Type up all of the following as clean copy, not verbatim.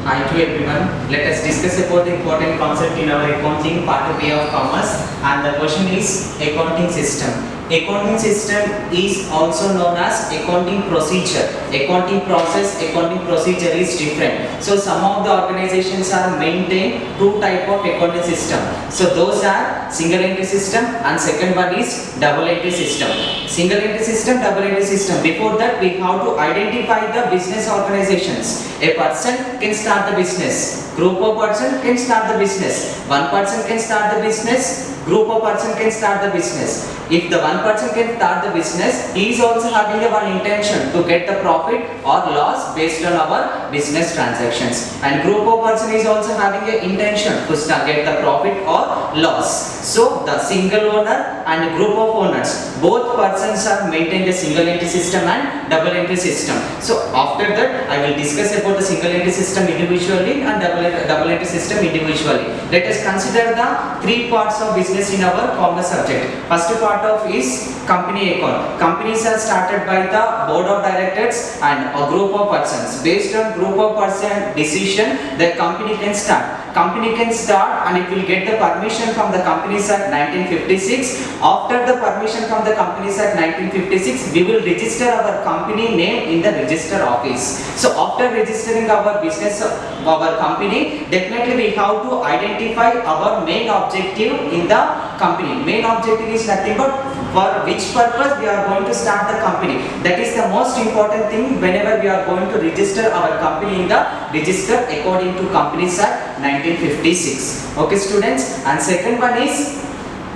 Hi to everyone. Let us discuss about the important concept in our accounting part B of commerce, and the question is accounting system. Accounting system is also known as accounting procedure. Accounting process, accounting procedure is different. So some of the organizations are maintain two type of accounting system. So those are single entry system and second one is double entry system. Single entry system, double entry system. Before that we have to identify the business organizations. A person can start the business. Group of person can start the business. One person can start the business. Group of person can start the business. If the one person can start the business, he is also having a one intention to get the profit or loss based on our business transactions. And group of person is also having an intention to get the profit or loss. So the single owner and group of owners, both persons are maintained a single entry system and double entry system. So after that, I will discuss about the single entry system individually and double entry system individually. Let us consider the three parts of business in our commerce subject. First part of is company account. Companies are started by the board of directors and a group of persons. Based on group of person decision, the company can start. Company can start and it will get the permission from the Companies Act 1956. After the permission from the Companies Act 1956, we will register our company name in the register office. So after registering our business, our company, definitely we have to identify our main objective in the company. Main objective is nothing but for which purpose we are going to start the company. That is the most important thing whenever we are going to register our company in the register according to Companies Act 1956. Okay students, and second one is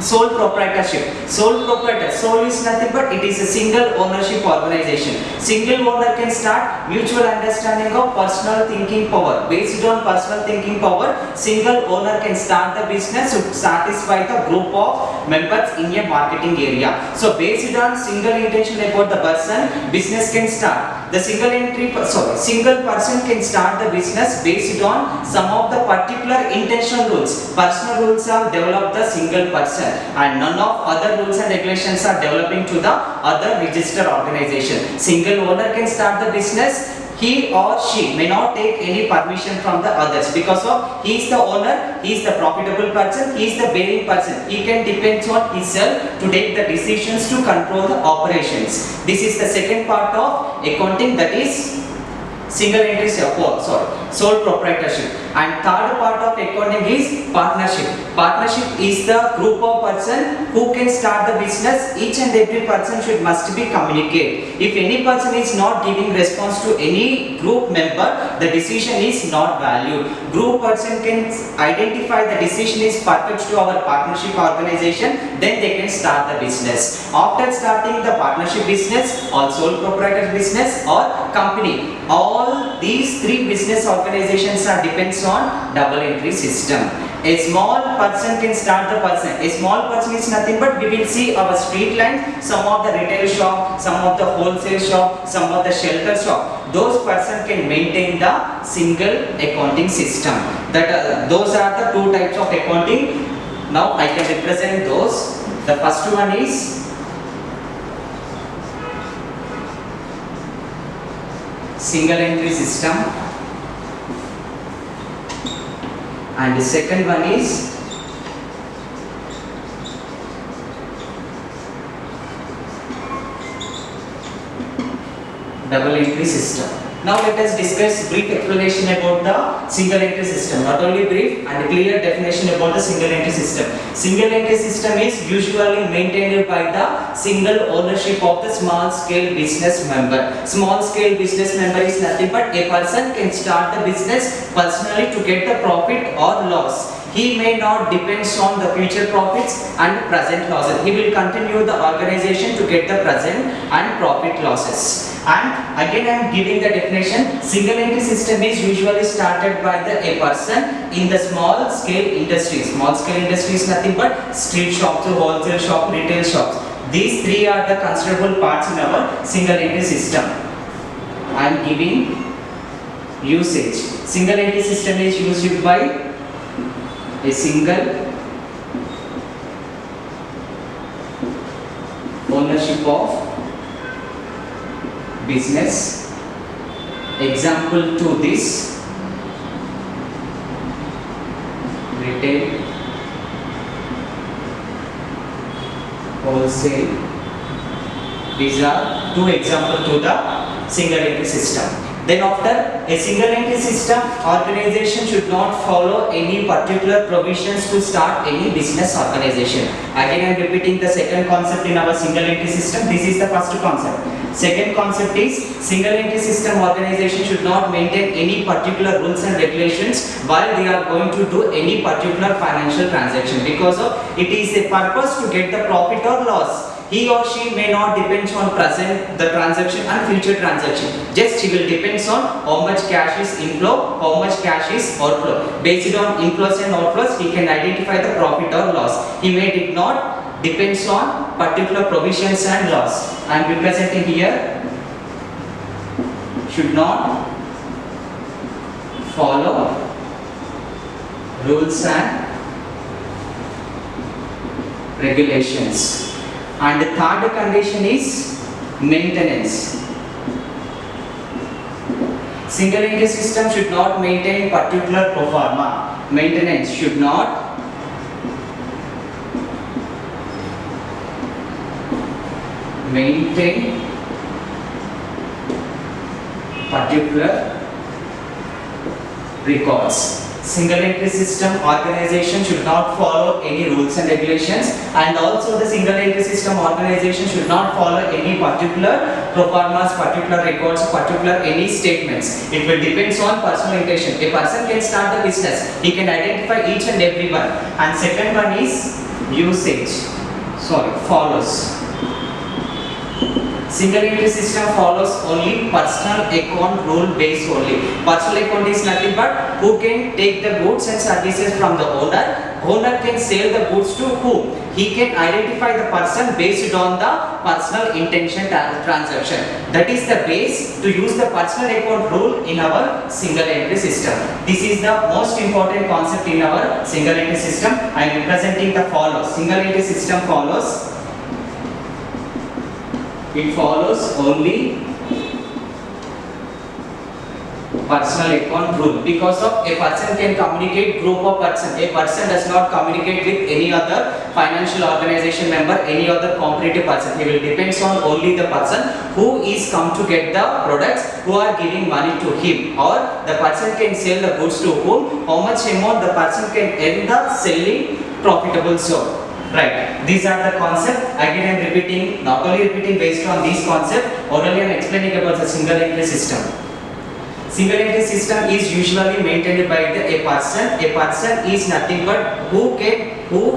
sole proprietorship. Sole proprietor, sole is nothing but it is a single ownership organization. Single owner can start mutual understanding of personal thinking power. Based on personal thinking power, single owner can start the business to satisfy the group of members in a marketing area. So based on single intention about the person, business can start. The single person can start the business based on some of the particular intentional rules. Personal rules are developed the single person, and none of other rules and regulations are developing to the other registered organization. Single owner can start the business. He or she may not take any permission from the others because of he is the owner, he is the profitable person, he is the bearing person. He can depend on himself to take the decisions to control the operations. This is the second part of accounting, that is single entry sole proprietorship. And third part of accounting is partnership. Partnership is the group of person who can start the business. Each and every person must be communicate. If any person is not giving response to any group member, the decision is not valued. Group person can identify the decision is perfect to our partnership organization, then they can start the business. After starting the partnership business or sole proprietor business or company, all these three business organizations are depends on double entry system. A small person can start the person. A small person is nothing but we will see our street lines, some of the retail shop, some of the wholesale shop, some of the shelter shop. Those person can maintain the single accounting system. Those are the two types of accounting. Now I can represent those. The first one is single entry system, and the second one is double entry system. Now let us discuss brief explanation about the single entry system. Not only brief and clear definition about the single entry system. Single entry system is usually maintained by the single ownership of the small scale business member. Small scale business member is nothing but a person can start the business personally to get the profit or loss. He may not depend on the future profits and present losses. He will continue the organization to get the present and profit losses. And again I am giving the definition. Single entry system is usually started by a person in the small scale industry. Small scale industry is nothing but street shops, wholesale shop, retail shops. These three are the considerable parts in our single entry system. I am giving usage. Single entry system is used by a single ownership of business. Example to this, retail, wholesale. These are two examples to the single entry system. Then after a single entry system, organization should not follow any particular provisions to start any business organization. Again I am repeating the second concept in our single entry system. This is the first concept. Second concept is single entry system organization should not maintain any particular rules and regulations while they are going to do any particular financial transaction, because of it is a purpose to get the profit or loss. He or she may not depend on present the transaction and future transaction. Just he will depends on how much cash is inflow, how much cash is outflow. Based on inflows and outflows, he can identify the profit or loss. He may did not depends on particular provisions and laws. I am representing here should not follow rules and regulations. And the third condition is maintenance. Single entry system should not maintain particular pro forma. Maintenance should not maintain particular records. Single entry system organization should not follow any rules and regulations, and also the single entry system organization should not follow any particular pro formas, particular records, particular any statements. It will depends on personal intention. A person can start the business, he can identify each and every one. And second one is follows. Single entry system follows only personal account rule based only. Personal account is nothing but who can take the goods and services from the owner. Owner can sell the goods to whom? He can identify the person based on the personal intention transaction. That is the base to use the personal account rule in our single entry system. This is the most important concept in our single entry system. I am representing the follows. Single entry system follows. It follows only personal account rule, because of a person can communicate group of person. A person does not communicate with any other financial organization member, any other competitive person. He will depends on only the person who is come to get the products, who are giving money to him, or the person can sell the goods to whom, how much amount the person can end the selling profitable so. Right, these are the concept. Again I am repeating, not only repeating based on these concept, orally I am explaining about the single entry system. Single entry system is usually maintained by a person. A person is nothing but who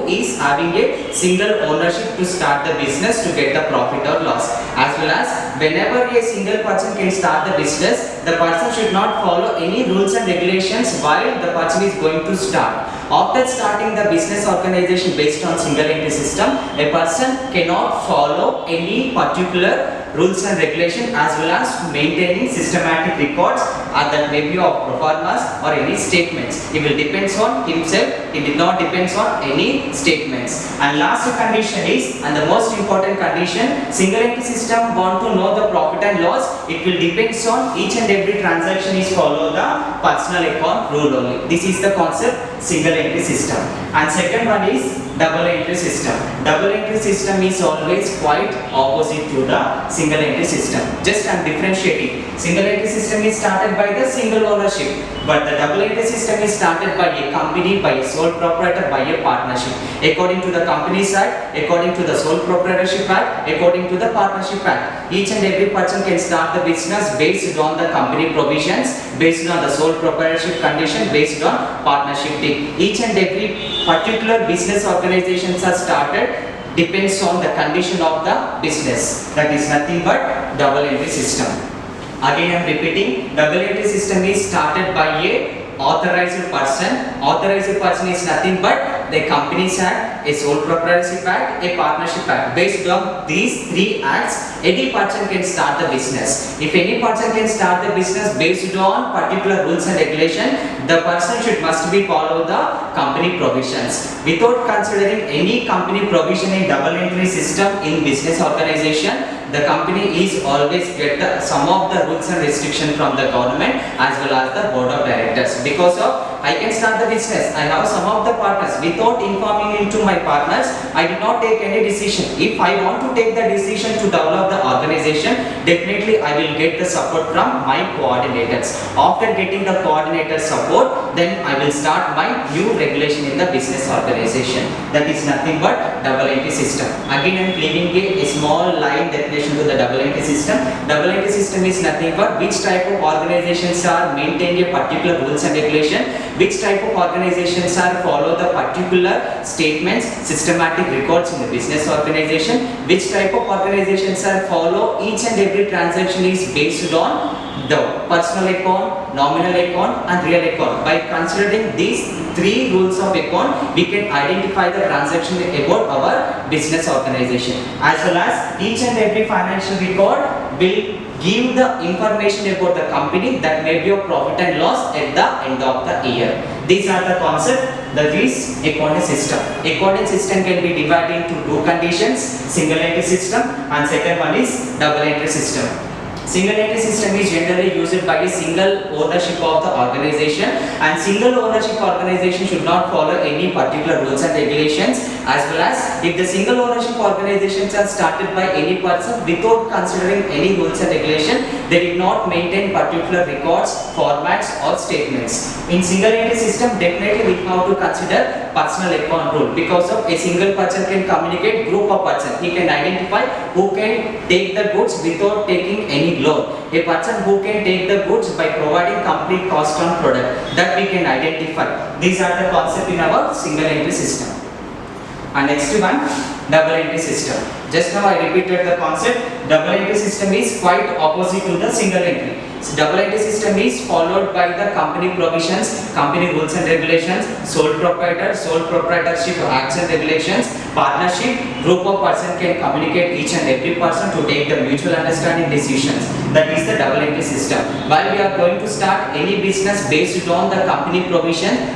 is having a single ownership to start the business to get the profit or loss. As well as whenever a single person can start the business, the person should not follow any rules and regulations while the person is going to start. After starting the business organization based on single entry system, a person cannot follow any particular rules and regulations as well as maintaining systematic records at the review of pro formas or any statements. It will depends on himself. It did not depends on any statements. And last condition is, and the most important condition, single entry system want to know the profit and loss. It will depends on each and every transaction is follow the personal account rule only. This is the concept single entry system. And second one is double entry system. Double entry system is always quite opposite to the single entry system. Just I am differentiating. Single entry system is started by the single ownership, but the double entry system is started by a company, by a sole proprietor, by a partnership. According to the company side, according to the sole proprietorship act, according to the partnership act, each and every person can start the business based on the company provisions, based on the sole proprietorship condition, based on partnership thing. Each and every particular business organizations are started depends on the condition of the business. That is nothing but double entry system. Again I am repeating, double entry system is started by a authorized person. Authorized person is nothing but the Companies Act, a sole proprietorship act, a partnership act. Based on these three acts, any person can start the business. If any person can start the business based on particular rules and regulation, the person must be follow the company provisions. Without considering any company provision in double entry system in business organization, the company is always get some of the rules and restrictions from the government as well as the board of directors. Because of I can start the business. I have some of the partners. Without informing into my partners, I did not take any decision. If I want to take the decision to develop the organization, definitely I will get the support from my coordinators. After getting the coordinator support, then I will start my new regulation in the business organization. That is nothing but double entry system. Again, I am leaving a small line definition to the double entry system. Double entry system is nothing but which type of organizations are maintaining a particular rules and regulation, which type of organizations are follow the particular statements, systematic records in the business organization, which type of organizations are follow each and every transaction is based on the personal account, nominal account and real account. By considering these three rules of account, we can identify the transaction about our business organization, as well as each and every financial record will give the information about the company that may be of profit and loss at the end of the year. These are the concept that is accounting system. Accounting system can be divided into two conditions: single entry system and second one is double entry system. Single entry system is generally used by a single ownership of the organization, and single ownership organization should not follow any particular rules and regulations, as well as if the single ownership organizations are started by any person without considering any rules and regulation, they did not maintain particular records, formats or statements. In single entry system, definitely we have to consider personal account rule, because of a single person can communicate group of person. He can identify who can take the goods without taking any loan. A person who can take the goods by providing complete cost on product, that we can identify. These are the concept in our single entry system. And next one, double entry system. Just now I repeated the concept. Double entry system is quite opposite to the single entry. So double entry system is followed by the company provisions, company rules and regulations, sole proprietor, sole proprietorship acts and regulations, partnership, group of person can communicate each and every person to take the mutual understanding decisions. That is the double entry system. While we are going to start any business based on the company provision,